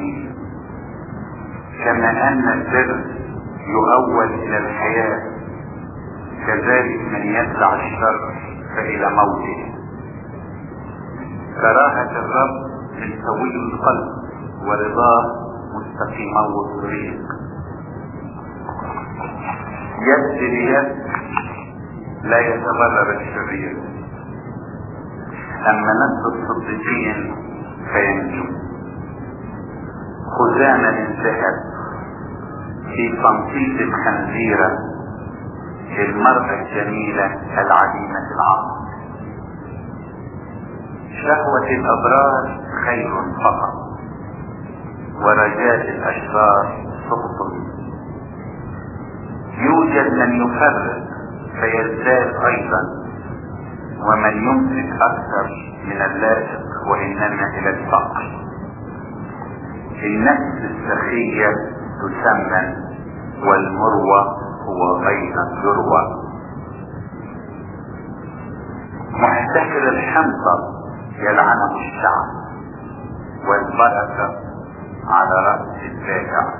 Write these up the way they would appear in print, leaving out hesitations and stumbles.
العملية. كما ان البر يؤول الى الحياة، كذلك من يتبع الشر فالى موته. كراهة الرب من سوي القلب، ورضاه مستقيمه الطريق. يد بيد لا يتبرر الشرير، اما نفس الصديقين فينجو. خزامة الذهب في تنسيق الخنزيرة للمرأة الجميلة العديمة العقل. شهوة الأبرار خير فقط، ورجاء الأشرار سقط. يوجد من يفرق فيزداد أيضا، ومن يمسك أكثر من اللائق وإنما إلى الفقر. النفس السخية تسمن، والمروة هو أيضا يروى. محتكر الحنطة يلعنه الشعب، والبركة على رأس الجائع.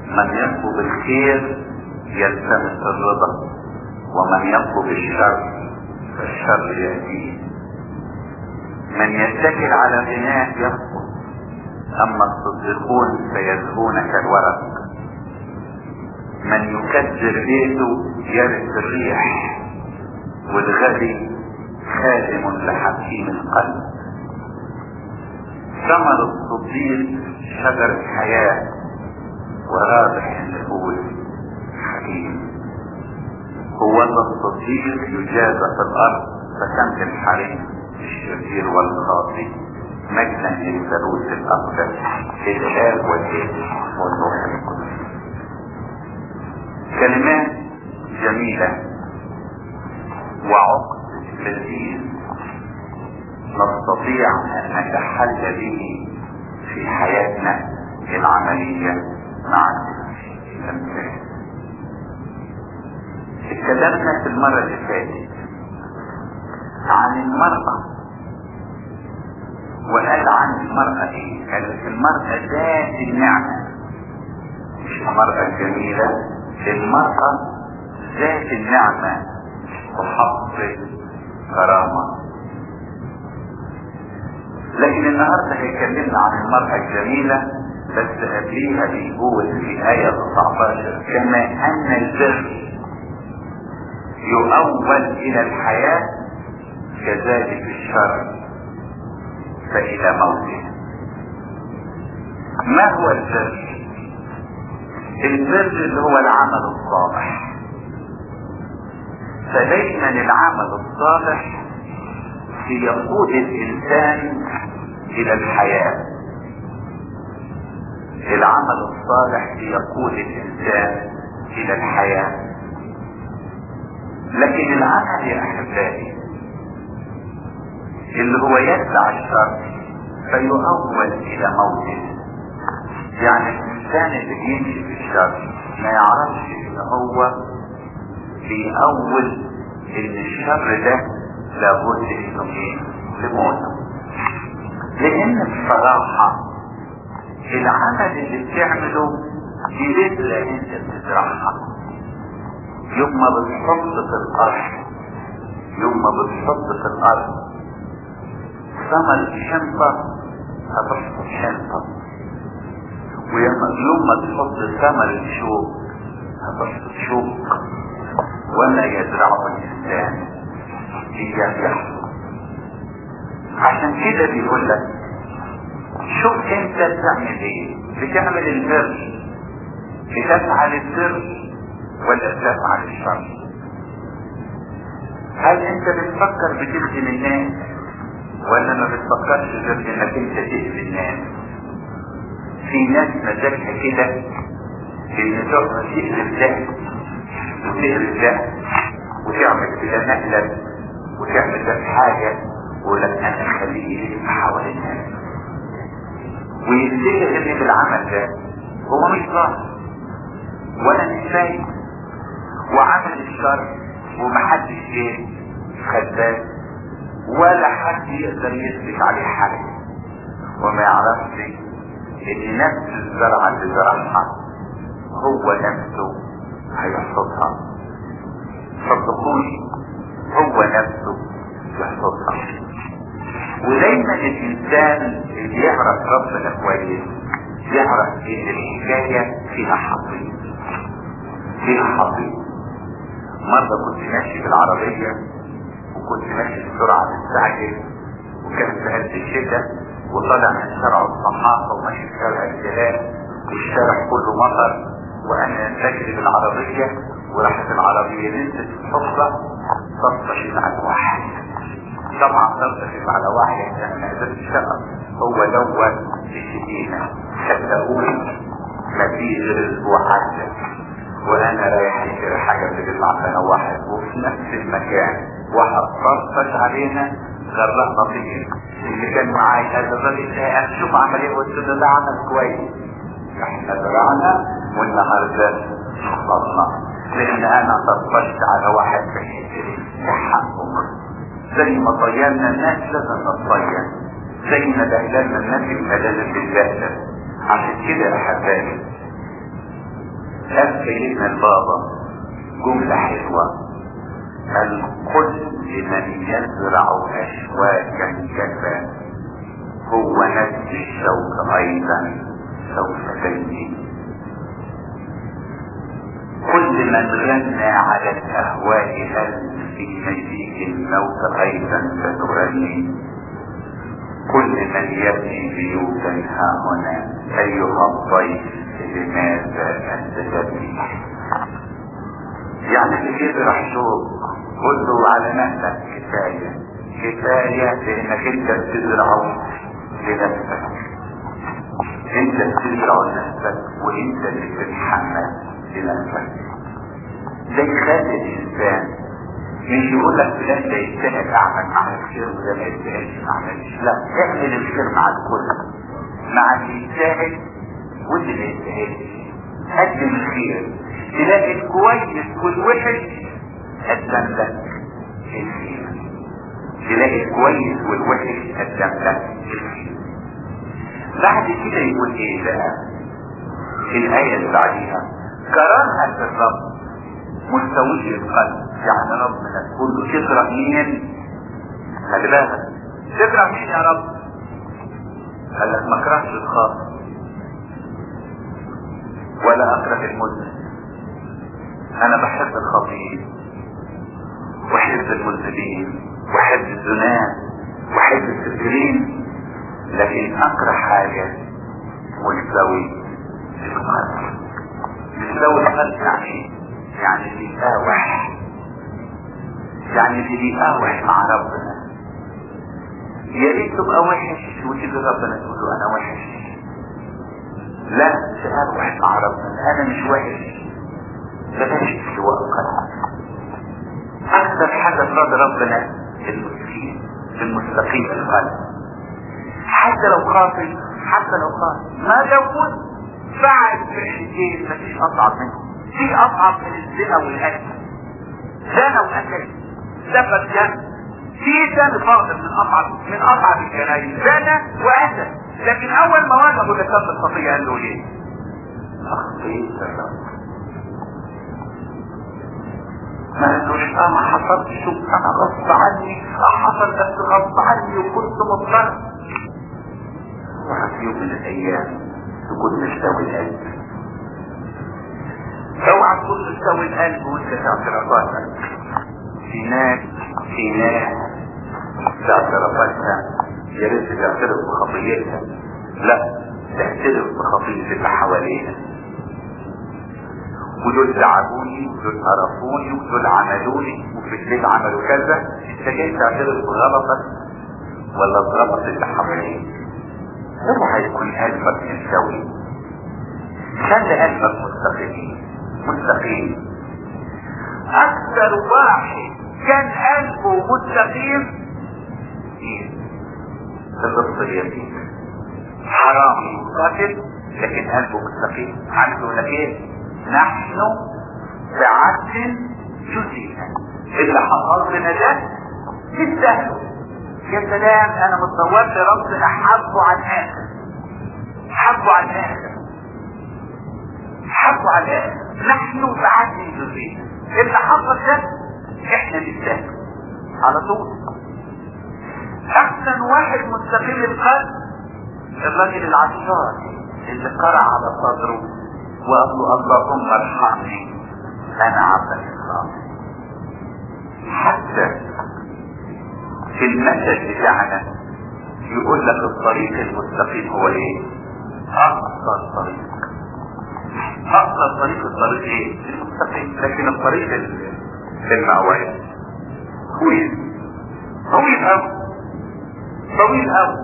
من يطلب الخير يلتمس الرضا، ومن يطلب الشر فالشر يأتيه. من يتكل على غناه يسقط، اما الصديقون فيزهون كالورق. من يكدر بيته يرث الريح، والغبي خادم لحكيم القلب. ثمر الصديق شجر الحياة، ورابح النفوس حكيم. هو الصديق يجازى في الارض، فتمت الحريم الشرير والخاطئ. مجدا للثالوث الاقدس الاب والابن والروح القدس. كلمات جميلة وعقد لذيذ نستطيع ان نتحلى به في حياتنا العملية مع الانسان. اتكلمنا في المرة اللي فاتت عن المرأة، وقال عن المرأة ايه؟ قال المرأة ذات النعمة، مش المرأة الجميلة، المرأة ذات النعمة وحق كرامة. لكن النهاردة هيكلمنا عن المرأة الجميلة، بس قبليها بيقول في آية 19 كما أن البر يؤول إلى الحياة، كذلك الشر فإلى موته. ما هو البر؟ البر اللي هو العمل الصالح. فدايما العمل الصالح يقود الانسان الى الحياة. العمل الصالح يقود الانسان الى الحياة. لكن العمل يا احبائي اللي هو يتبع الشر فيؤول الى موته. يعني الانسان اللي بيمشي في الشر ما يعرفش ان هو بيأول ان الشر ده لابد انه لموته. لان بصراحة العمل اللي بتعمله دي بذرة انت بتزرعها. يوم ما بتحط في الارض، يوم ما بتحط في الارض ثمر الشنطة هتحط شنطة، ويوم ما تحط ثمر الشوك هتحط شوك. وما يزرعه الانسان اياه يحصد. عشان كده بيقول لك شوف انت بتعمل ايه. بتعمل البر، بتفعل البر ولا بتفعل الشر؟ هل انت بتفكر بتخدم الناس ولا ما بتفكرش غير انك انت تأذي الناس؟ في ناس مزاجها كده ان تقعد تقلب ده وتقلب ده وتعمل كده مقلب وتعمل ده حاجة ولك انا خليه يلف حوالين الناس ويفتكر ان بالعمل ده هو مش ظاهر ولا مش باين وعمل الشر ومحدش ايه خدام ولا حد يقدر يثبت عليه حاجة وما يعرفش ان نفس الزرعة اللي زرعها هو نفسه هيحصدها. صدقوني هو نفسه يحصدها. ودايما الانسان اللي يعرف ربنا كويس يعرف ان الحكاية فيها حصيد، فيها حصيد. مرة كنت ماشي بالعربية وكنت ماشي بسرعة مستعجل، وكانت في هذه الشدة وطالع من شارع الصحافة وماشي في شارع الجلال والشارع كله مطر، وانا بجري بالعربية وراحت العربية نزلت في الحفرة تطفشت على واحد. طبعا تطفشت على واحد لان ما قدرتش اشتغل. هو دوت الشتيمة صدقوني ما فيه غير اسبوع عدى وانا رايح اشتري حاجة بتطلع سنة واحد وفي نفس المكان واحد طفش علينا غرقنا فيه. اللي كان معايا هذا الراجل ده شوف عمل ايه، قلت له ده عمل كويس، احنا زرعنا والنهارده خلصنا، لان انا طفشت على واحد بيشتري حقه. زي ما طيرنا الناس لازم نطير، زي ما بهدلنا الناس يبقى لازم نتبهدل. عشان كده يا احبابي قال سيدنا البابا جملة حلوة، قال كل من يزرع اشواكا كفى هو نفس الشوك ايضا سوف تنمي. كل من غنى على الاهواء هل في مزيد الموت ايضا ستغني. كل من يبني بيوتا ها هنا ايها الضيف لماذا انت تبني. يعني اللي يزرع شوك قل له على مهلك كفاية كفاية، لانك انت بتزرعه لنفسك، انت بتزرعه لنفسك وانت اللي بتتحمل لنفسك. ده يخلي الانسان مش يقول لك فلان ده يستاهل اعمل مع الخير وده ما يستاهلش ما اعملش، لا اعمل الخير مع الكل، مع اللي يستاهل واللي ما يستاهلش. قدم الخير تلاقي الكويس والوحش قدم لك الخير، تلاقي الكويس والوحش قدم لك الخير. بعد كده يقول ايه بقى الآية اللي بعديها؟ كراهة الرب مستوي القلب. يعني ربنا تقول له تكره مين؟ خلي بالك تكره مين يا رب؟ قال لك ما اكرهش الخاطئ ولا اكره المذنب، انا بحب الخاطئين واحب المذنبين واحب الزناه واحب السكرين، لكن اكره حاجه مستوي القلب. مستوي القلب يعني اللي بيقاوح، يعني اللي بيقاوح مع ربنا. يا ريت تبقى وحش وتيجي ربنا تقول له انا وحش، لا تقاوح مع ربنا انا مش وحش. بلاش استواء القلب. اكثر حاجه تراضي ربنا المسكين المستقيم القلب، حتى لو خاطئ ما داود فعل فعلتين مفيش اصعب منه، في اصعب من الزنا والقتل. زنا وقتل سبب جنب، في ثاني فاضل من اصعب الجنايات زنا وقتل. لكن اول ما واجهوا لسبب الخطيه قال له ايه؟ اخطيت الرب. ما قالوش انا حصلت شوف انا غصب عني، حصل بس غصب عني وكنت مضطر. وفي يوم من الايام تكون مستوي القلب. اوعى تكون مستوي القلب وانت في اعترافاتك. في ناس في اعترافاتها يا ريت تعترف بخطيئتها، لا تعترف بخطيئة اللي حواليها. ودول تعبوني ودول قرفوني ودول عملوني وفي الليل عملوا كذا، انت جاي تعترف بغلطك ولا بغلط اللي حواليك؟ اوعى يكون قلبك مستوي، خلي قلبك مستقيم. اكثر واحد كان قلبه مستقيم القبطية، حرامي وقاتل لكن قلبه مستقيم. عنده لك ايه؟ نحن بعدل جزينا، اللي حصل لنا ده تستاهله. يا سلام انا متصور ربنا حبه على الاخر، حبه حبوا على الاخر، حبوا على الاخر. نحن بعدين نريد اللي حصل ده احنا نستاهل على طول. احسن واحد مستقيم القلب الراجل العطشان اللي قرع على صدره وقال له اللهم ارحمني انا عبدك الخاطئ. حتى في المثل بتاعنا يقول لك الطريق المستقيم هو ايه؟ اقصر طريق. اقصر طريق الطريق ايه؟ المستقيم. لكن الطريق المأوى طويل طويل قوي طويل قوي.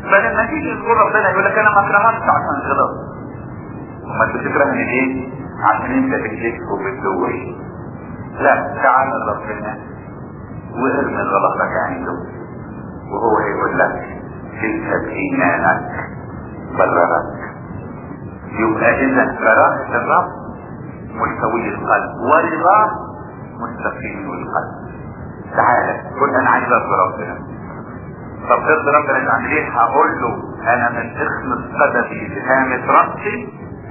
فلما تيجي تقول ربنا يقول لك انا ما اكرهكش عشان غلط. وما بتكرهني ليه؟ عشان انت بتلف وبتدور. لا، تعال ربنا وارمي غلطك عنده وهو يقول لك اذهب ايمانك بررك. يبقى اذا براءة الرب مستوي القلب ورضاه مستقيم القلب. تعالى قل انا عايز ارضي ربنا. طب ترضي ربنا تعمل ايه؟ هقول له انا من اخلص قدمي بهامة راسي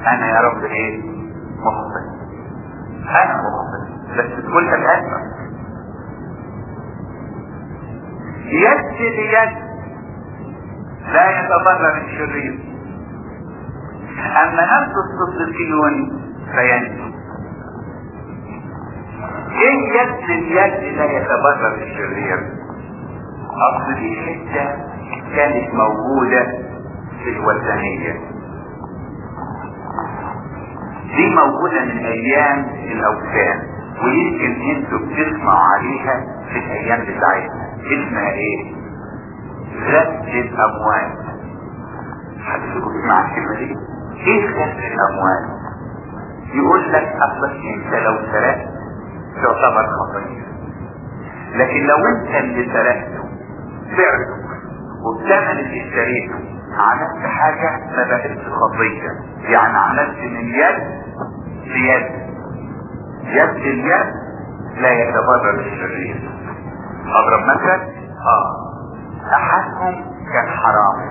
انا يا رب ايه؟ مخطئ. انا مخطئ بس تقولها بقلبك. يد بيد لا يتضرر الشرير، اما نفس الصديقيون فينجو. ايه يد اليد لا يتضرر الشرير؟ اصل دي حته كانت موجوده في الوثنيه، دي موجوده من ايام الاوثان، ويمكن انتوا بتسمعوا عليها في الايام بتاعتنا. اسمها ايه؟ غسل الاموال. حضرتكم تسمعوا الكلمه دي؟ ايه غسل الاموال؟ يقول لك اصلك انت لو سرقت تعتبر خطيه، لكن لو انت اللي سرقته بعته وبثمن اللي اشتريته عملت حاجه ما بقتش خطيه. يعني عملت من يد ليد. يد اليد لا يتضرر الشرير. اضرب مثل احدهم كان حرامي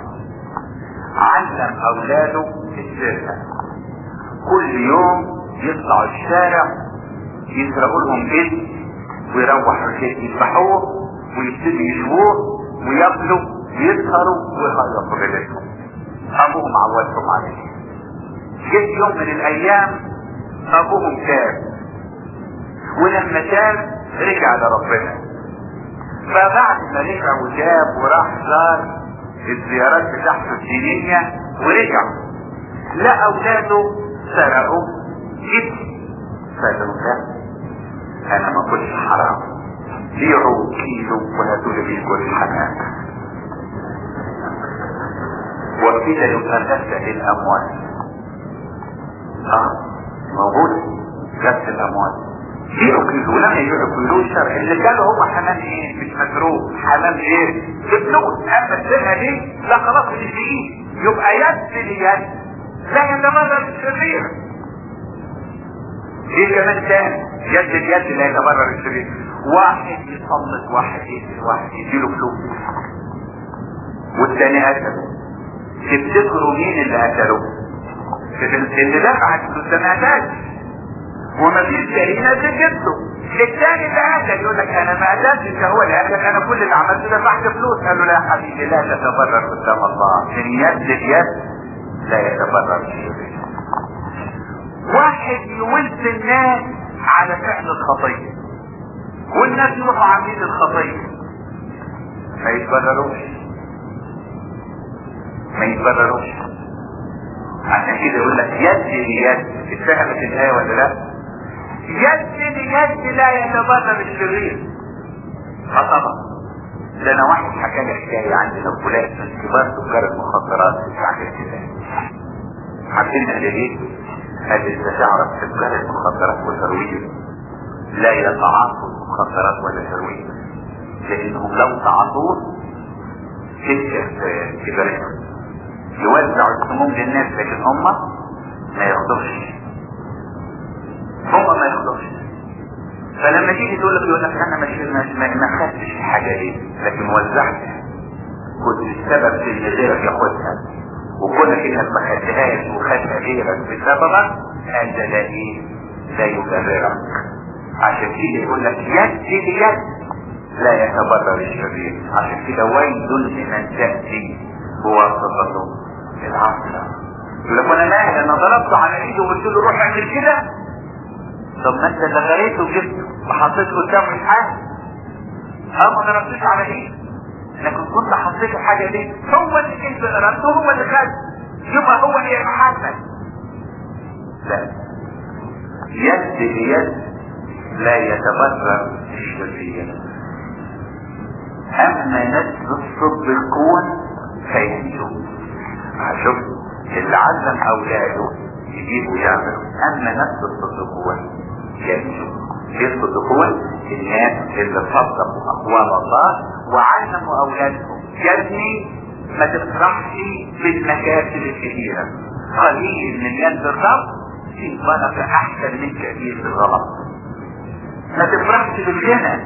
علم اولاده السرقه. كل يوم يطلعوا الشارع يسرقوا لهم بيت ويروحوا البيت يذبحوه ويبتدوا يشووه وياكلوا ويسهروا ويخلصوا بيتهم. ابوهم عودهم عليه. جه يوم من الايام ابوهم تاب، ولما تاب رجع لربنا. فبعد ما رجع وتاب وراح زار الزيارات بتاعته الدينيه ورجع لا اولاده سرقوا جدي. فقالوا لا انا ما كنتش حرام، بيعوا كيلو وهاتوا لي بيه كل حاجه. وكده يبقى غسل الاموال. موجود غسل الاموال. بيعوا كيلو، ولما يبيعوا كيلو الشرع اللي قاله هو حمام ايه؟ مش مسروق، حمام ايه؟ بفلوس. اما السنه دي لا خلاص مش بايد. يبقى يد ليد لا يتضرر الشرير. ايه كمان تاني؟ يد اليد لا يتضرر الشرير. واحد يسلط واحد يقتل واحد يديله فلوس والتاني قتله. تفتكروا مين اللي قتله؟ اللي دفع الفلوس ده ما قتلش وما فيش دليل جبته. الثاني اللي قتل يقول لك انا ما قتلتش، هو اللي قتل، انا كل اللي عملته دفعت فلوس. قال له لا يا حبيبي لا تتضرر قدام الله. من يد اليد لا يتضرر الشرير. واحد يولد الناس على فعل الخطيه والناس يروحوا عاملين الخطيه ما يتضرروش. عشان كده يقول لك يد ليد. اتفهمت الايه ولا لا؟ يد ليد لا يتضرر الشرير. طبعا ده انا واحد حكى لي حكايه عندنا فلان من كبار تجار المخدرات في الشعب الاسلامي. عارفين قال ايه؟ قال انت تعرف تجار المخدرات والهروين لا يتعاطوا المخدرات ولا الهروين، لانهم لو تعاطوه تنشف تجارتهم يوزعوا السموم للناس، لكن هم ما ياخدوش. فلما تيجي تقول لك انا ما خدتش الحاجه دي لكن وزعتها، كنت السبب في ان غيرك ياخدها وكونك انك ما خدتهاش وخدها غيرك بسببك انت لا ايه؟ لا يبررك. عشان كده يقول لك يد بيد لا يتبرر الشرير. عشان كده ويل لمن تأتي بواسطته العقل. يقول لك انا ماهل انا ضربته على ايده وقلت له روح اعمل كده. طب ما انت اللي غريته وجبته وحطيته قدامه الحاجه. ما ضربتوش على ايده، لكن كنت حطيت الحاجه دي هو اللي كنت ضربته هو اللي خد، يبقى هو اللي يتحمل. لا، يد بيد لا يتبرر الشرير. اما نفس الصديقون فينجو. شوف اللي علم اولاده يجيبوا يعملوا. اما نفس الصديقون ينجو. ايه الصديقون؟ الناس اللي صدقوا اقوال الله وعلموا اولادهم. يا ابني ما تفرحش بالمكاسب الكثيره، قليل من يد الرب في بركه احسن من كثير في الغلط. ما تفرحش بالغنى،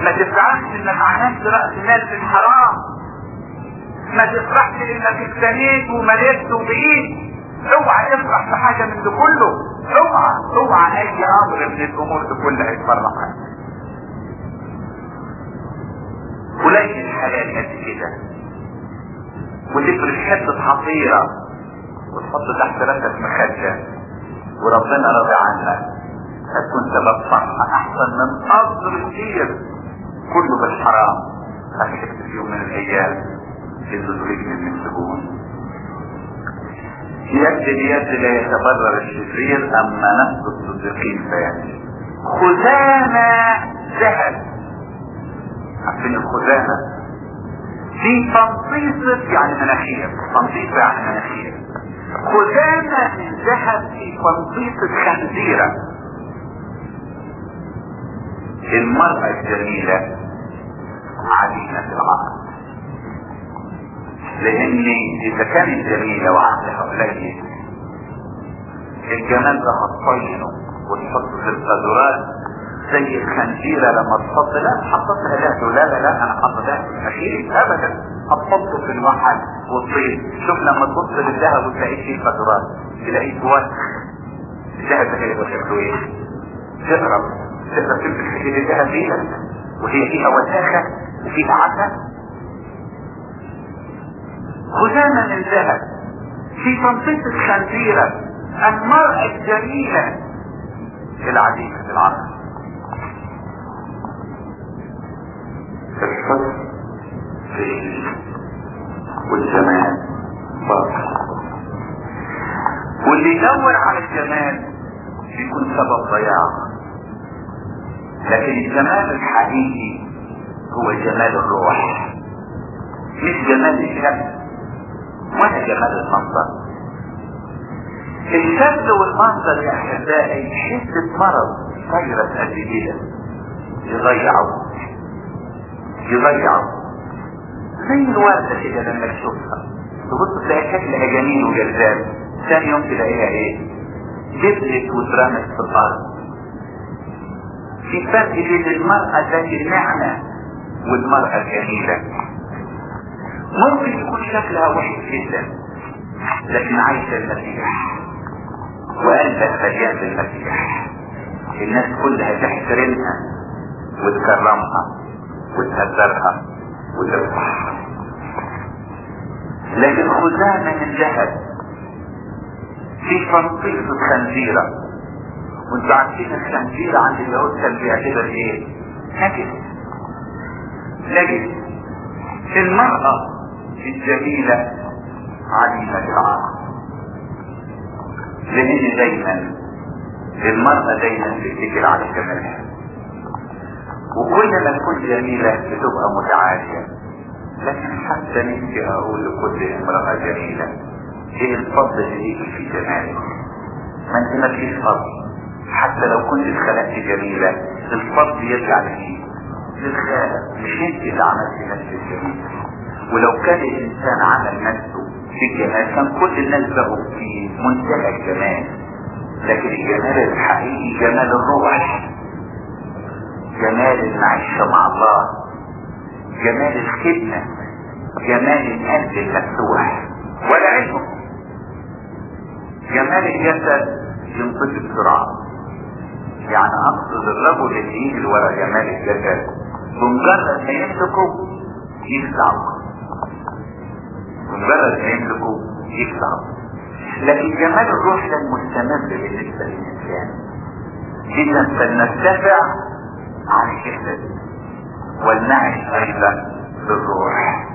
ما تفرحش انك عملت رأس مال في الحرام، ما تفرحش انك افتنيت وملكت وبقيت. اوعى تفرح بحاجة من ده كله. اوعى اي امر من الامور دي كلها يفرحك. قليل الحلال قد كده وتفرش حتة حصيرة وتحط تحت راسك مخدة وربنا راضي عنك، هتكون سبب فرحة احسن من قصر كتير كله بالحرام هتحس في يوم من الايام لتدرك من السجون. يد بيد لا يتبرر الشرير اما نفس الصديقين فيعني. خزامة ذهب. عارفين الخزامة في تنصيصة يعني مناخير، تنصيصة يعني مناخير. خزامة من ذهب في تنصيصة خنزيرة. المرأة الجميلة عديمة العقل، لان اذا كانت جميلة وعقلها قليل الجمال ده هتطينه وتحطه في القدرات زي الخنزيرة لما تحط لا حطتها لا لا لا انا حطتها في المشيل ابدا، هتحطه في الوحل والطين. شوف لما تبص للذهب وتلاقيه فيه قدرات تلاقيه وسخ. الذهب ده هيبقى شكله ايه؟ تقرب تمسك حته الذهب فيها وهي فيها وساخة وفيها عسل. خزامة من ذهب في تنصيصة خنزيرة. المرأة الجميلة العديمة العقل. الحسن في والجمال باطل، واللي يدور على الجمال بيكون سبب ضياع. لكن الجمال الحقيقي هو جمال الروح، مش جمال الشكل ولا جمال المنظر. الشكل والمنظر يا احبائي حته مرض فيروس قد كده يضيعوا زي الوردة كده. لما تشوفها تبص تلاقي شكلها جميل وجذاب، ثاني يوم تلاقيها ايه؟ جبلت واترمت في الارض. في فرق بين المرأة ذات النعمة والمرأة الجميلة. ممكن يكون شكلها وحش جدا لكن عايشة المسيح وقلبها مليان بالمسيح. الناس كلها تحترمها وتكرمها وتهدرها وترفعها. لكن خزامة من ذهب في تنصيصة خنزيرة. وانتوا عارفين الخنزيرة عند اليهود كان بيعتبر ايه؟ نجس. المرأة الجميلة عديمة العقل، لان دايما المرأة دايما بتجري على جمالها، وكل ما تكون جميلة بتبقى متعالية. لكن حتى نفسي اقول لكل امرأة جميلة ايه الفضل اللي يجي في جمالك؟ ما انت ما فيش فضل. حتى لو كنت اتخلقت جميلة الفضل يرجع للخالق، مش انت اللي عملت نفسك جميلة. ولو كان الانسان عمل نفسه في الجمال كان كل الناس بقوا في منتهى الجمال. لكن الجمال الحقيقي جمال الروح، جمال المعيشة مع الله، جمال الخدمة، جمال القلب المفتوح. ولعلمكم جمال الجسد ينطفي بسرعة. يعني اقصد الرجل اللي يجي ورا جمال الجسد بمجرد ما يمسكه يخلعه، بمجرد ما يمسكه يخلعه. لكن جمال الروح ده المستمر بالنسبة للإنسان. إذا فلنرتفع عن الجسد ولنعش أيضا بالروح.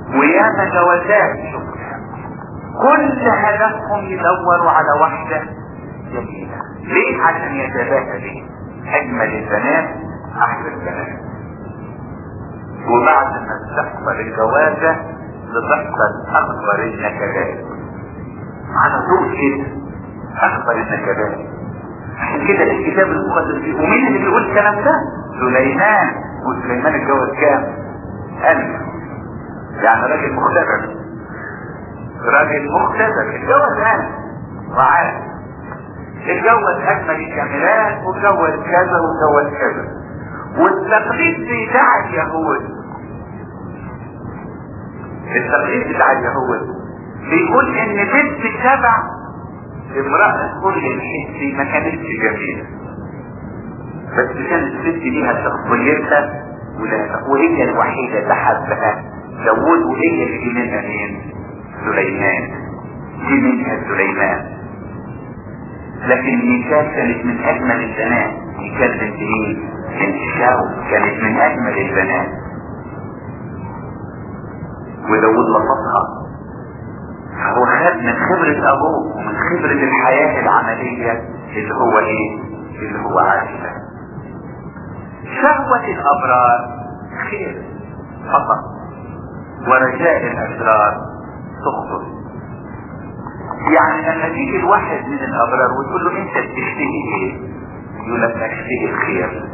وياما جوازات كل هدفهم يدوروا على واحدة جميلة. ليه؟ عشان يتباهى بيه أجمل البنات أحلى البنات. وبعد ما تحصل الجوازة بتحصل أكبر النكبات على طول كده، أكبر النكبات. عشان كده الكتاب المقدس فيه. ومين اللي بيقول الكلام ده؟ سليمان. وسليمان اتجوز كام؟ 1000. يعني راجل مختبر، راجل مختبر اتجوز 1000 وعاد. اتجوز اجمل الكاملات واتجوز كذا واتجوز كذا. والتقليد بتاع اليهود، التقليد بتاع اليهود بيقول ان بنت السبع امرأة كل الحس ما كانتش جميلة، بس كانت الست ليها شخصيتها وهي الوحيدة اللي حبها داود، وهي اللي جه منها مين؟ سليمان. جه منها سليمان. لكن ميكال كانت من اجمل البنات. ميكال بنت مين؟ بنت شاول كانت من اجمل البنات. وداود لطفها. هو خد من خبرة ابوه ومن خبرة الحياة العملية اللي هو ايه؟ اللي هو عاشها. شهوة الابرار خير فقط، ورجاء الاشرار سخط. يعني لما تيجي الواحد من الابرار وتقول له انت بتشتهي ايه؟ يقول لك اشتهي الخير.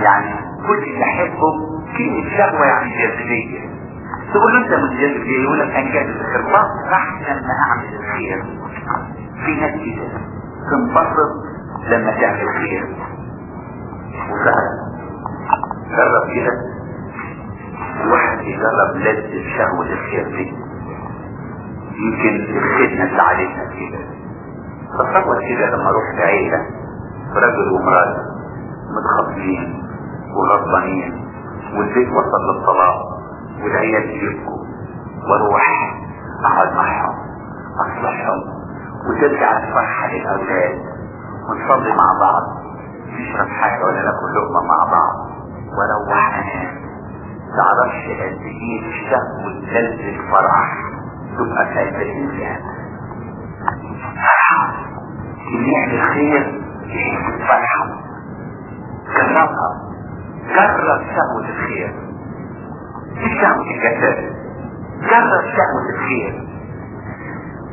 يعني كل اللي احبه كلمة شهوة يعني جاذبية. تقول له انت متجذب ليه؟ يقول لك انا جاذب الخير. بفرح لما اعمل الخير. في ناس كده تنبسط لما تعمل خير. وفعلا جرب كده الواحد يجرب لذة شهوة الخير دي، يمكن الخدمة اللي عليها كده. تصور كده لما اروح لعيلة رجل ومرأة متخاصمين وغضبانين والبيت وصل للطلاق والعيال يبكوا، واروح اقعد معهم اصلحهم وترجع الفرحة للاولاد ونصلي مع بعض، نشرب حاجة ولا ناكل لقمة مع بعض واروح انام. تعرفش قد ايه الشهوة ولذة الفرح تبقى في قلب الانسان. فرحة اللي يعمل خير يحس بفرحة. جربها، جرب شهوة الخير مش شهوة الجسد. جرب شهوة الخير.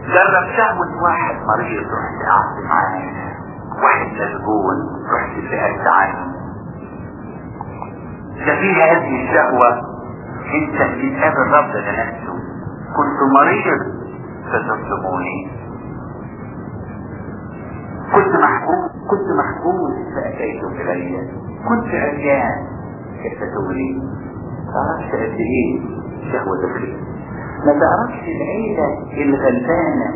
جرب شهوة واحد مريض رحت قعدت معاه، واحد مسجون رحت سألت عنه. ده فيها هذه الشهوة انت بتقابل ربنا نفسه. كنت مريض فتظلموني، كنت محبوس فأتيتم إلي، كنت عريان كفتوني. تعرفش قد ايه شهوة الخير. ما تعرفش العيلة الغلبانة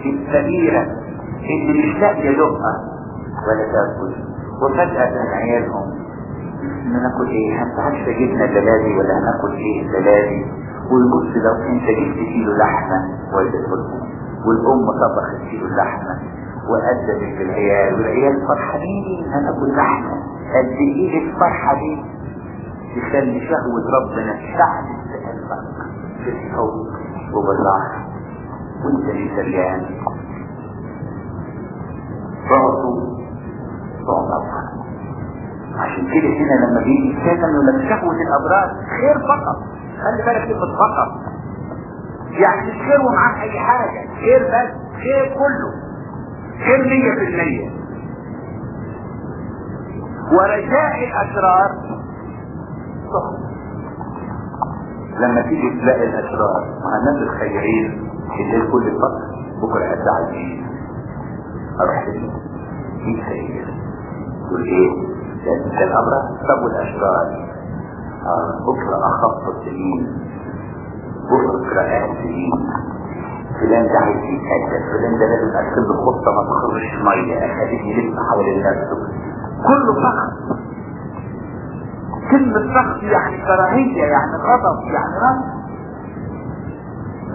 الفقيرة اللي مش لاقية لقمة ولا تاكل، وفجأة كان عيالهم ناكل ايه؟ هنتعشى جبنة دلالي ولا هناكل ايه دلالي؟ ويبص لو انت جبت كيلو لحمة ويدخلهم، والام طبخت كيلو لحمة وقدمت العيال، والعيال فرحانين هناكل لحمة. قد ايه الفرحة دي تخلي شهوة ربنا تشعل في قلبك بالحب وبالراحة وانت مستريان. بعضوا عشان كده هنا لما بيجي الكاتم يقول لك شهوة الابرار خير فقط. خلي بالك كلمة فقط، يعني مش خير ومعاه اي حاجة، خير بس، خير كله، خير 100%. ورجاء الاشرار سخط. لما تيجي تلاقي الاشرار مع الناس الخيرين اللي كل الفقر بكره ادعى الدين اروح ليه؟ مين خير؟ تقول ايه؟ ده الابرار. طب والاشرار بكره اخف السنين بفرق رقات سنين، فلان ده عايز يتأكد، فلان ده لازم أكتب له خطة ما تخرجش مية، أخليه يلف حوالين نفسه، كله سخط. كلمة سخط يعني كراهية، يعني غضب، يعني رفض.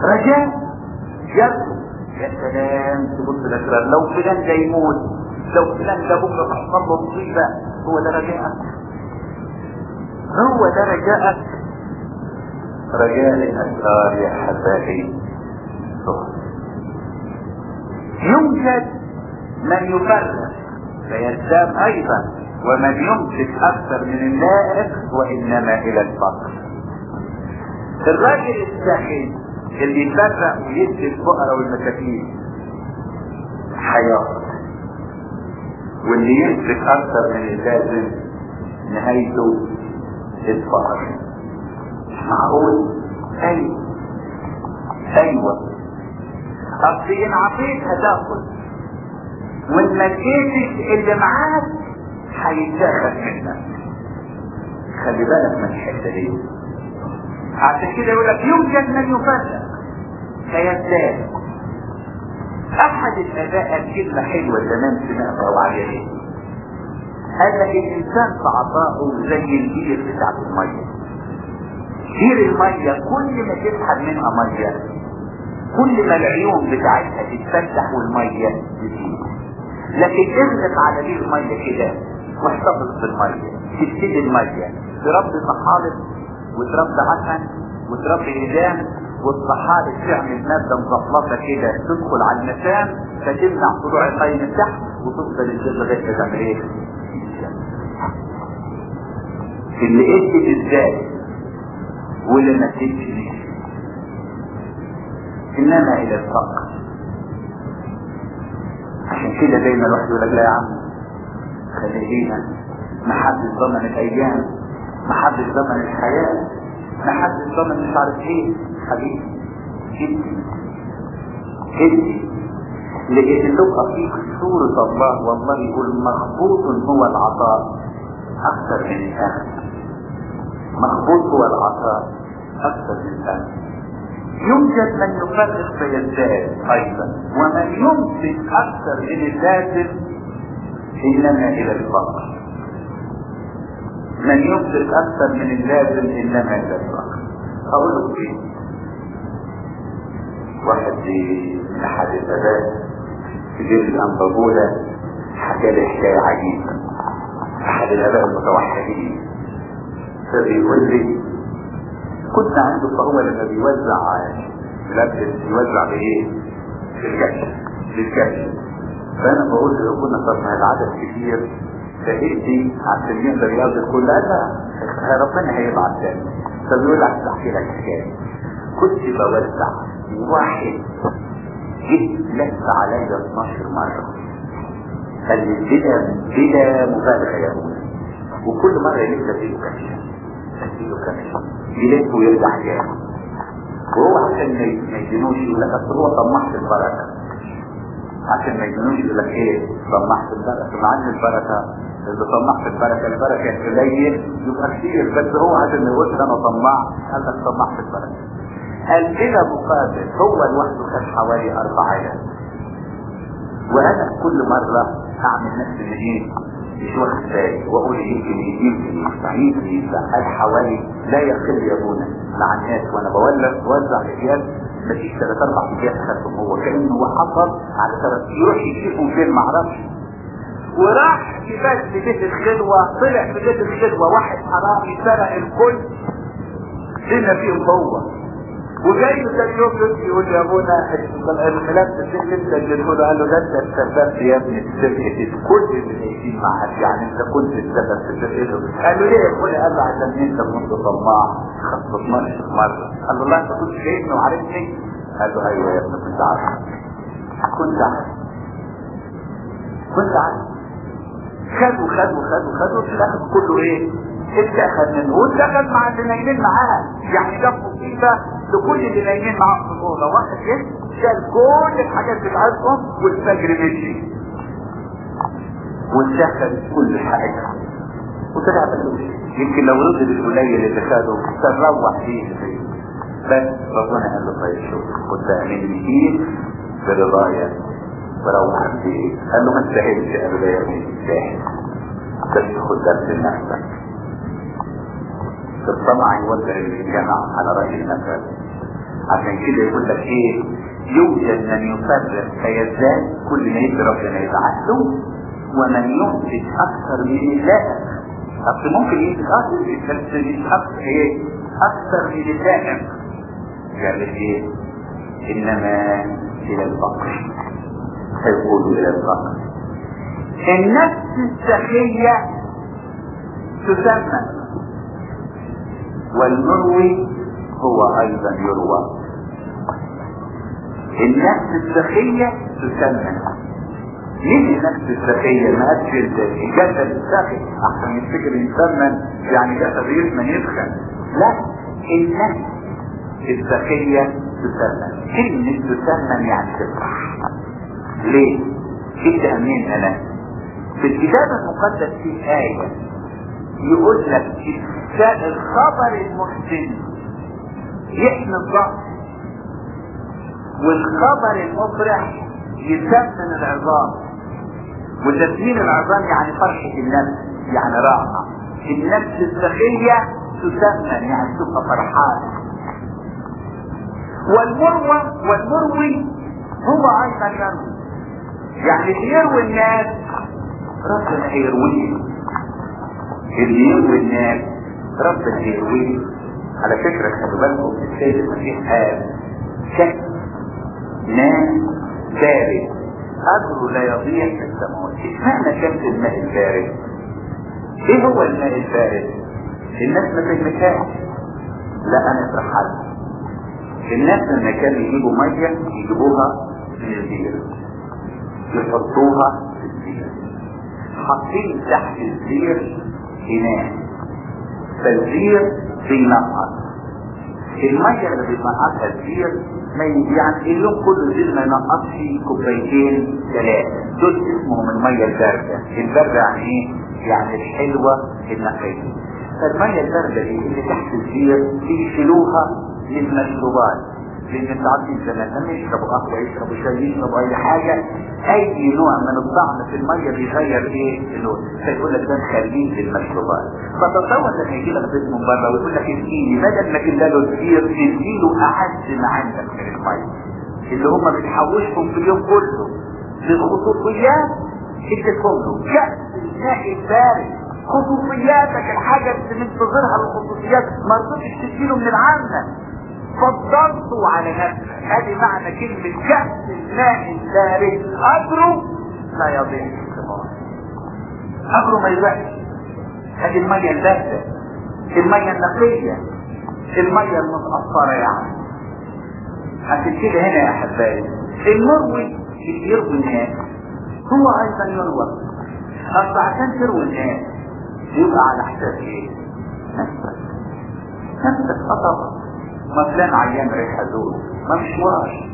رجاء يرجو. يا سلام تبص الأسرار، لو فلان ده يموت، لو فلان ده بكرة تحصل له مصيبة، هو ده رجاءك، هو ده رجاءك. رجاء الأسرار يا حبائي يوجد من يفرق فيزداد أيضا، ومن يمسك أكثر من اللائق وإنما إلى الفقر. الراجل الساخن اللي يفرق ويدي الفقراء والمساكين حياة، واللي يمسك أكثر من اللازم نهايته الفقر. معقول؟ أيوة. أصل إن عطيت هتاخد، وإن مديتش اللي معاك هيتاخد منك. خلي بالك من الحتة دي. عشان كده يقول لك يوجد من يفرق فيزداد. أحد الآباء قال كلمة حلوة زمان سمعتها وعجبتني. قال لك الإنسان في عطائه زي البير بتاعت المية. بير المية كل ما تسحب منها مية، كل ما العيون بتاعتها تتفتح والمية تزيد. لكن اغلق على بير مية كده واحتفظ بالمية، تبتدي المية تربي طحالب وتربي عسل وتربي هدام، والطحالب تعمل مادة مزفلطة كده تدخل على المسام فتمنع طلوع المية من تحت، وتفضل الجبل غير تعمل ايه؟ اللي ادت ازاي واللي ما ادتش، انما الى الفقر. عشان كده دايما الواحد يقول لك لا يا عم خلينا، محدش ضمن الايام، محدش ضمن الحياه، محدش ضمن مش عارف ايه. حبيبي ادي لان تبقى فيك صورة الله، والله يقول مخبوط هو العطاء اكثر من الاخر. مخبوط هو العطاء اكثر من الاخر. يوجد من يفرق فيزداد ايضا، ومن يمسك اكثر من اللازم انما الى الفقر. من يمسك اكثر من اللازم انما الى الفقر. اقول لك ايه؟ واحد من احد الاباء في جيل الانبابولة حكى لي حكاية عجيبة. احد الاباء المتوحدين فبيقول لي كنت عنده، فهو لما بيوزع ملابس يوزع بايه؟ في الكشف. فانا بقول له لو كنا صرنا العدد كتير فادي عشان يقدر ياخد كل هذا ربنا هيبعت تاني. فبيقول عايز احكي لك حكايه. كنت بوزع واحد جيت لف عليا 12 مره، قال لي بلا مبالغه يا ابونا، وكل مره يلف له كشف يلف ويرجع جاي، وهو عشان ما يجنوش يقول لك اصل هو طمحت البركه، عشان ما يجنوش يقول لك ايه طمحت البركه، مع ان البركه اللي طمحت البركه قليل يبقى كتير، بس هو عشان ما يقولش انا طماع قال لك طمحت البركه. قال بلا مقابل هو لوحده خد حوالي 4 وانا كل مره اعمل نفس اللي مش واخد بالي واقول يمكن يدفع. قال حوالي لا يقل يا ابونا مع الناس وانا بوزع رجال مفيش 3-4 رجال خدهم، هو كانه هو حصل على 3 يروح يشوفهم فين معرفش. وراح في بيت الخلوه، طلع في بيت الخلوه واحد حرامي سرق الكل هنا فيهم هو، وجاي له ثاني يوم يقول يا ابونا الملابس اللي انت اديته له، قال له ده انت السبب يا ابني في سرقه كل اللي ماشيين معاك، يعني انت كنت السبب في سرقته. قال له ليه يا ابونا؟ قال له عشان انت كنت طماع خدت 12 مره. قال له لا انت كنت شايفني وعارفني؟ قال له ايوه يا ابني كنت عارف. خدوا في الاخر كله ايه؟ اتاخد منه واتاخد مع اللي نايمين معاه، يعني ده مصيبه لكل اللي نايمين معاه في الاوضه. واحد جه شال كل الحاجات بتاعتهم والفجر مشي واتاخد كل حاجه وطلع بلوش. يمكن لو رد القليل اللي خده كان روح فيه بس ربنا قال له طيب شوف خد بقى مني كتير برضايا وروح البيت. قال له ما تستاهلش. قال له يا ابني تستاهل، بس خد درس لنفسك. الطمع يوجه الجماعة على رأي المثل. عشان كده يقول لك ايه؟ يوجد من يفرق فيزداد، كل ما يدري ربنا يبعث له، ومن ينتج اكثر من اللائم. اصل ممكن ينتج اكثر بس مش اكثر ايه؟ اكثر من اللائم. يعني ايه؟ انما الى الفقر، فيقول الى الفقر. النفس السخية تسمى، والمروي هو ايضا يروى. النفس السخية تسمى. ليه النفس السخية؟ ما قالش الجسد السخي احسن يفتكر يسمن يعني جسد يسمن يسخن. لا، النفس السخية تسمن. كلمة تسمن يعني تفرح. ليه؟ كده منين انا؟ في الكتاب المقدس في آية يقول لك الخبر المحزن يحمي الضغط، والخبر المفرح يسمن العظام. وتسمين العظام يعني فرحة النفس، يعني راحة. النفس السخية تسمن يعني تبقى فرحان. والمروي هو ايضا يروي، يعني اللي يروي الناس ربنا هيرويه. اللي يروي الناس ربنا هيرويه. على فكرة خلوا بالكم السيد المسيح قال كأس ماء بارد أجره لا يضيع في السماوات. اشمعنى كأس الماء البارد؟ ايه هو الماء البارد؟ الناس ما فهمتهاش. لا انا اشرحها. الناس لما كانوا يجيبوا ميه يجيبوها من البير، يحطوها في البير، حاطين تحت البير إناء، فالبير بينقط الميه اللي بينقطها البير. ما يعني اليوم كله البير ما ينقطش كوبايتين ثلاثه، دول اسمهم الميه البارده. البارده يعني ايه؟ يعني الحلوه النقيه. فالميه البارده دي اللي تحت البير يشيلوها للمشروبات، لان انت عارفين زمان لما يشربوا قهوه يشربوا شاي يشربوا اي حاجه، اي نوع من الطعم في الميه بيغير ايه اللون، فيقول لك ده نخليه للمشروبات. فتصور لما يجي لك بيت من بره ويقول لك اديني بدل ما تديله كتير تديله اعز ما عندك من الميه اللي هم بتحوشهم في اليوم كله للخصوصيات، اديتهم له كأس الماء البارد. خصوصياتك الحاجه اللي منتظرها الخصوصيات ما رضيتش تديله من العامه، فضلته على نفسك. هذه معنى كلمة كأس الماء البارد أجره لا يضيع في السماوات. أجره ما يضيعش. هذه المية الباردة، المية النقية، المية المتأثرة يعني. عشان كده هنا يا أحبائي المروي اللي يروي الناس هو أيضا يروى. أصل عشان تروي الناس يبقى على حساب إيه؟ نفسك. نفسك فقط. ما فلان عيان رايح ازور، ما مشوار.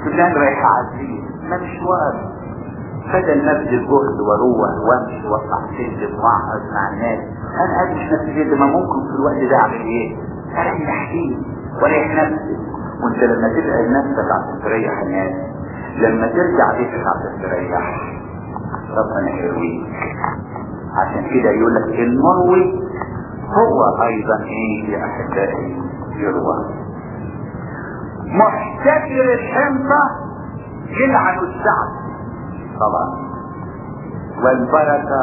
فلان رايح عزيز، ما مشوار. بدل ما ابذل جهد واروح وامشي واطلع سلم واقعد مع الناس، انا ادري نفسي زي ما ممكن في الوقت ده اعمل ايه؟ اريح فيه واريح نفسي. وانت لما تبعد نفسك عشان تريح الناس، لما ترجع بيتك عشان تريح ربنا يرويك. عشان كده يقول لك المروي هو ايضا ايه يا احبائي؟ يروى. محتكر الحنطة يلعن الشعب طبعا، والبركة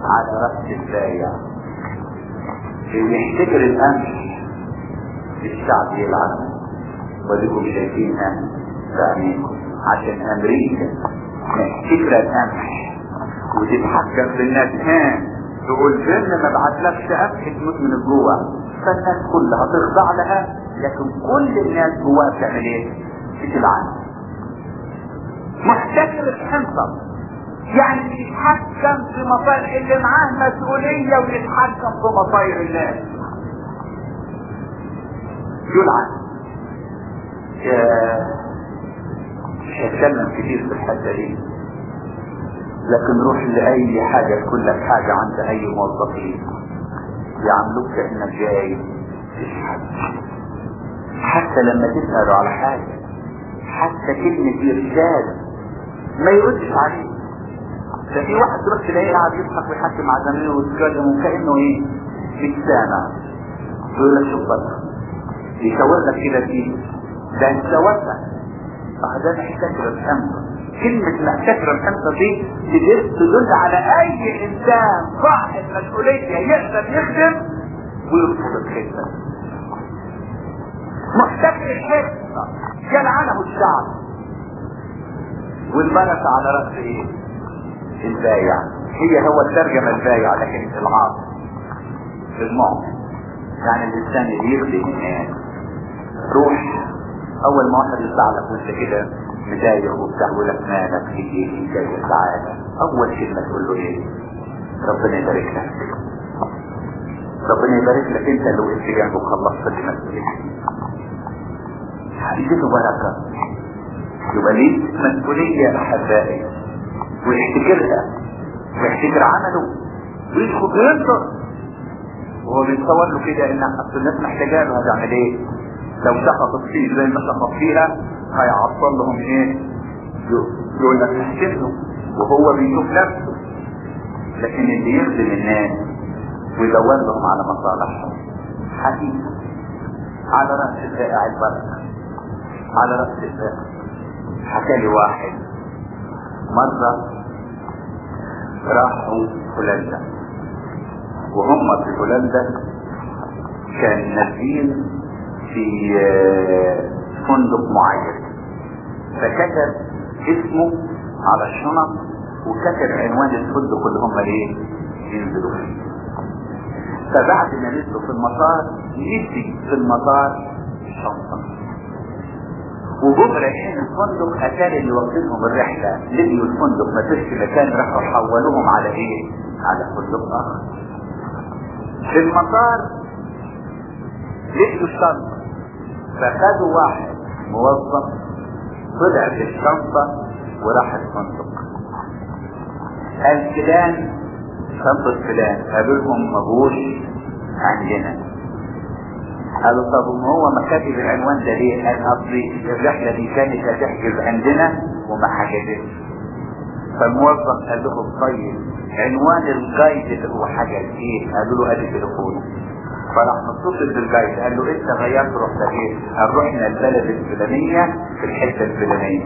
على رأس البايع. اللي يحتكر القمح الشعب يلعن. وديكم شايفينها بعينيكم. عشان امريكا محتكرة القمح وتتحكم في الناس، تقول فين ما بعتلكش قمح تموت من الجوع، فالناس كلها تخضع لها، لكن كل الناس جواها بتعمل ايه؟ بتلعن. محتكر الحنطة يعني يتحكم في مصائر اللي معاه مسؤولية ويتحكم في مصائر الناس، يلعن. مش هتكلم كتير في الحتة دي، لكن روح لأي حاجة تكون لك حاجة عند أي موظفين يعملوك كأنك جاي تشحت. حتى لما تسأله على حاجة، حتى كلمة إرشاد ما يردش عليه. ده في واحد تروح تلاقيه قاعد يضحك ويحكي مع زميله ويتكلم وكأنه ايه؟ مش سامع. يقول لك شوف بقى يشاور لك كده فيه، ده انت وسع. ده محتكر الحمصة. كلمة محتكر الحمصة دي تدل على أي إنسان صاحب مسؤولية يقدر يخدم ويرفض الخدمة. محتكر الحمصة يلعنه الشعب، والبركة على رأس ايه؟ البايع. هو الترجمة البايع، لكن العاطل المعطي. يعني الإنسان اللي يخدم الناس. روح أول ما واحد يطلع لك وانت كده مضايق وبتاع ولك مالك في جاي تعالى، أول كلمة تقول له ايه؟ ربنا يبارك لك. ربنا يبارك لك، انت اللي وقفت جنبه وخلصت اللي مسؤوليتك. هتجيله بركة. يبقى ليه مسؤولية أحبائي، ويحتكرها ويحتكر عمله ويدخل وينظر وهو بيتصور له كده ان اصل الناس محتاجه له. هتعمل ايه؟ لو سقطت فيه زي ما سقط فيها هيعطل لهم ايه؟ يقول لك احسن له وهو بيشوف نفسه. لكن اللي يخدم الناس ويدور لهم على مصالحهم حقيقي على رأس البائع البركة، على رأس البائع. حكى لي واحد مرة راحوا هولندا، وهم في هولندا كان نازلين في فندق معين، فكتب اسمه على الشنط وكتب عنوان الفندق اللي هم ايه ينزلوا فيه. فبعد ما نزلوا في المطار نسي في المطار الشنطة، وجم رايحين الفندق اتاري اللي واخدينهم الرحله لقيوا الفندق ما فيش مكان، راحوا حولوهم على ايه؟ على فندق اخر. في المطار لقيوا الشنطه، فخدوا واحد موظف طلع في الشنطه وراح الفندق. قال فلان شنطه فلان، قابلهم مبوش عندنا. قالوا طب ما هو ما كاتب العنوان ده ليه؟ قال قصدي الرحله دي كانت هتحجز عندنا وما حجزتش. فالموظف قال لهم طيب عنوان الجايد اللي هو حجز ايه؟ قالوا له ادي تليفونه. فراح متصل بالجايد قال له انت غيرت رحله ايه؟ قال رحنا البلد الفلانيه في الحته الفلانيه.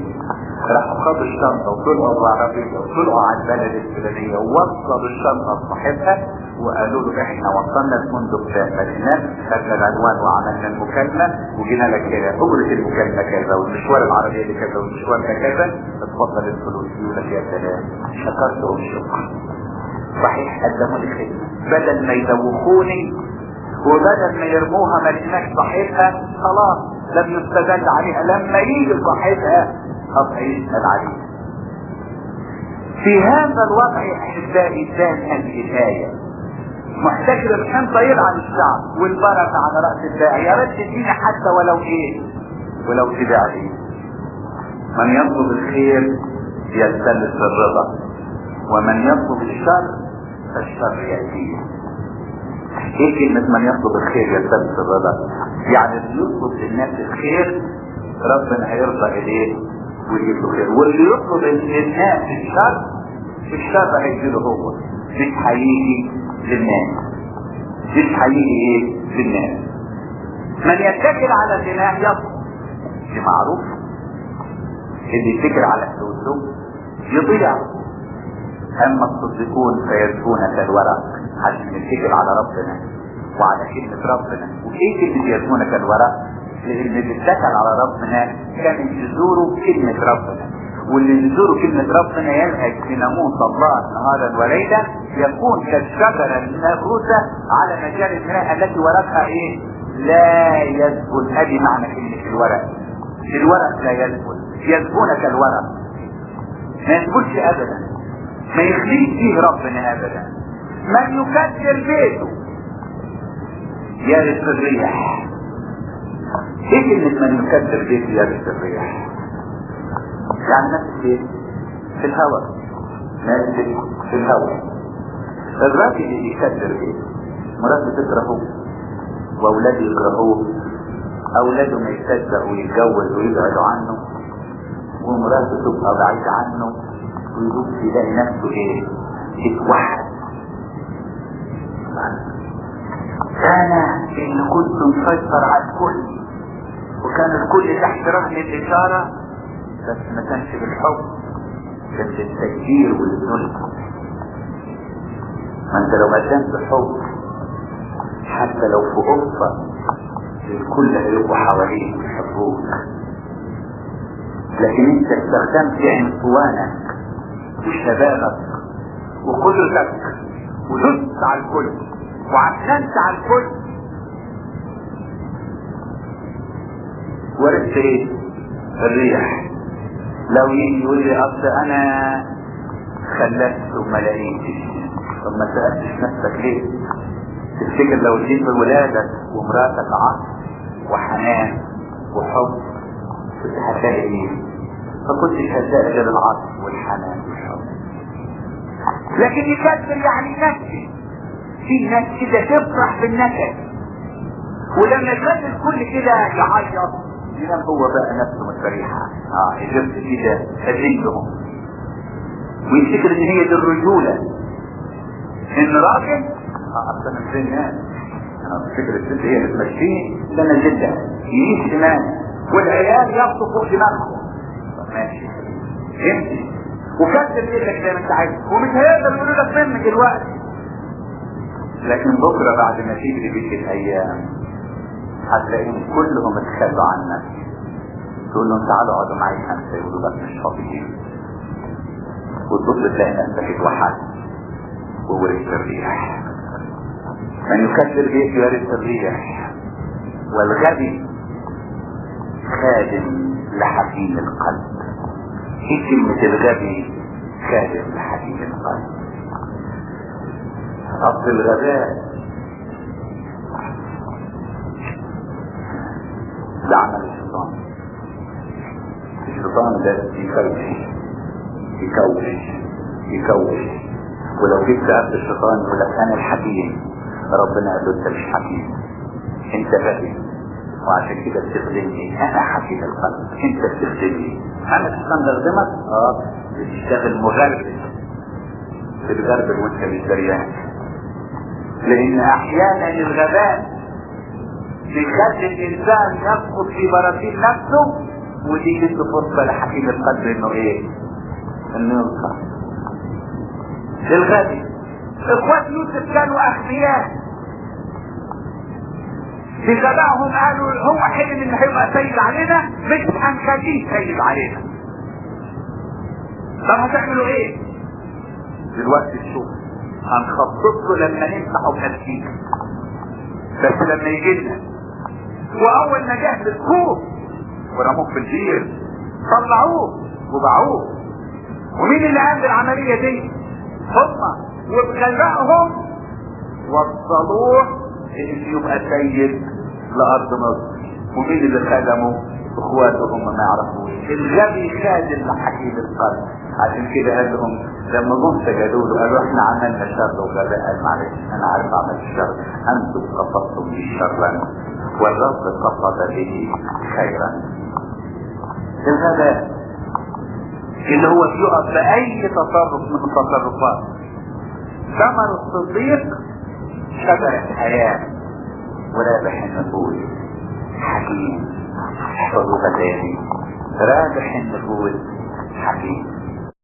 راحوا خدوا الشنطه وطلعوا بالعربيه وطلعوا على البلد الفلانيه ووصلوا الشنطه لصاحبها وقالوا له احنا وصلنا الفندق ده مدينة، خدنا العنوان وعملنا المكالمة وجينا لك كده اجرة المكالمة كذا والمشوار العربية دي كذا والمشوار ده كذا، اتفضل الفلوس. يقول لك يا سلام شكرتهم شكرا. صحيح قدموا لي خدمة بدل ما يدوخوني وبدل ما يرموها ما لقيناش صاحبها خلاص لم يستدل عليها، لما يجي صاحبها هبقى يسأل عليها. في هذا الوضع احبائي كان الآية محتكر الحنطة يلعن الشعب والبركة على رأس الداعي. يا رب تدينا حتى ولو ايه؟ ولو تداعي. من يطلب الخير يلتمس الرضا، ومن يطلب الشر فالشر يأتيه. ايه كلمة من يطلب الخير يلتمس الرضا؟ يعني اللي يطلب للناس الخير ربنا هيرضى اليه ويجيب له خير، واللي يطلب للناس الشر هيجيله هو، مش هيجي للناس، مش هيجي ايه للناس. من يتكل على الإله يطلب، دي معروف. اللي يتكل على السوسو يضيع. اما الصديقون فيزكون كالورق، عشان يتكل على ربنا وعلى كلمة ربنا. وايه كلمة يزكون كالورق؟ اللي بيتكل على ربنا كان جذوره كلمة ربنا، واللي جذوره كلمة ربنا يلهج في ناموس الله نهارا وليلا، يكون كالشجرة المغروسة على مجال الماء التي ورقها ايه؟ لا يزبل. ادي معنى كلمة الورق. الورق لا يزبل، يزبون كالورق، ما يزبلش ابدا، ما يخليش فيه ربنا ابدا. من يكسر بيته يرث الريح. ايه كلمة من يكسر بيته يرث الريح؟ يعني نفس ايه؟ في الهواء، نفس في الهواء. الراجل اللي يكسر بيته مراته تكرهه واولاده يكرهوه اولاده ما يصدقوا ويتجوز ويبعدوا عنه، ومراته تبقى بعيدة عنه، ويبص يلاقي نفسه ايه؟ اتوحد. انا اللي كنت مسيطر على الكل، وكان الكل تحت رهن الاشارة، بس ما كانش بالحب، كان بالتكبير والذل. ما انت لو قدمت حب حتى لو في غرفة الكل هيبقوا حواليك ويحبوك، لكن انت استخدمت عنفوانك وشبابك وقدرتك ودست على الكل وعشنت على الكل، ورثت ايه؟ الريح. لو يجي يقول لي اصل انا خلفت وما لقيتش، طب ما سألتش نفسك ليه؟ تفتكر لو جيت بولادك ومراتك عطف وحنان وحب كنت هتلاقي ايه؟ فكنتش هتلاقي غير العطف والحنان والحب. لكن يكسر يعني نكد. في ناس كده تفرح بالنكد، ولما يكسر الكل كده يعيط ينام هو بقى نفسه مستريحة. يجب كده تدلهم ويفتكر ان هي دي الرجولة، ان راجل اصلا مش زي الناس. انا بفتكر الست هي اللي تمشيه، ده انا جدا يعيش شمال والعيال ياخدوا فوق دماغهم. ماشي امشي وكسر ايدك زي ما انت عايز، ومش هيقدر يقولوا لك منك دلوقتي، لكن بكره بعد ما تجري بيك الايام هتلاقيهم كلهم اتخلوا عنك. تقول لهم تعالوا اقعدوا معي 5 يقولوا لك مش فاضيين، وتبص تلاقي نفسك اتوحدت وورثت الريح. من يكسر بيت يورث الريح، والغبي خادم لحكيم القلب. ايه كلمة الغبي؟ خادم لحكيم القلب. اصل الغباء ده عمل الشيطان. الشيطان ده يكوش ولو جبت قبل الشيطان يقول لك انا الحكيم، ربنا قال له انت مش حكيم، انت غبي، وعشان كده بتخدمني. انا حكيم القلب، انت بتخدمني. انا الشيطان بخدمك بتشتغل مغربل، بتغربل وانت مش دريان. لان احيانا الغباء بيخلي الانسان يسقط في براثين نفسه، ودي جد فرصه لحكيم القلب انه ايه؟ انه ينصح. الغبي اخوات يوسف كانوا اغبياء، في غبائهم قالوا هو حلم ان هيبقى سيد علينا، مش هنخليه سيد علينا. طب هتعملوا ايه؟ دلوقتي تشوف هنخطط له لما نمسحه بنفسينا، بس لما يجي لنا. واول ما جه مسكوه ورموه في البير، طلعوه وباعوه. ومين اللي قام بالعمليه دي؟ هم، وبغبائهم وصلوه ان يبقى سيد لارض مصر. ومين اللي خدمه؟ اخواته هم ما يعرفوش. الغبي خادم لحكيم القلب. عشان كده قال لهم لما جم سجدوا له قالوا احنا عملنا شر وغباء. قال معلش انا عارف عمل الشر، انتم قصدتم به شرا والرب قصد به خيرا. الغباء اللي هو بيقف باي تصرف من التصرفات. ثمر الصديق شجرة حياة ورابح النفوس حكيم. احفظوا غزالي، رابح النفوس حكيم.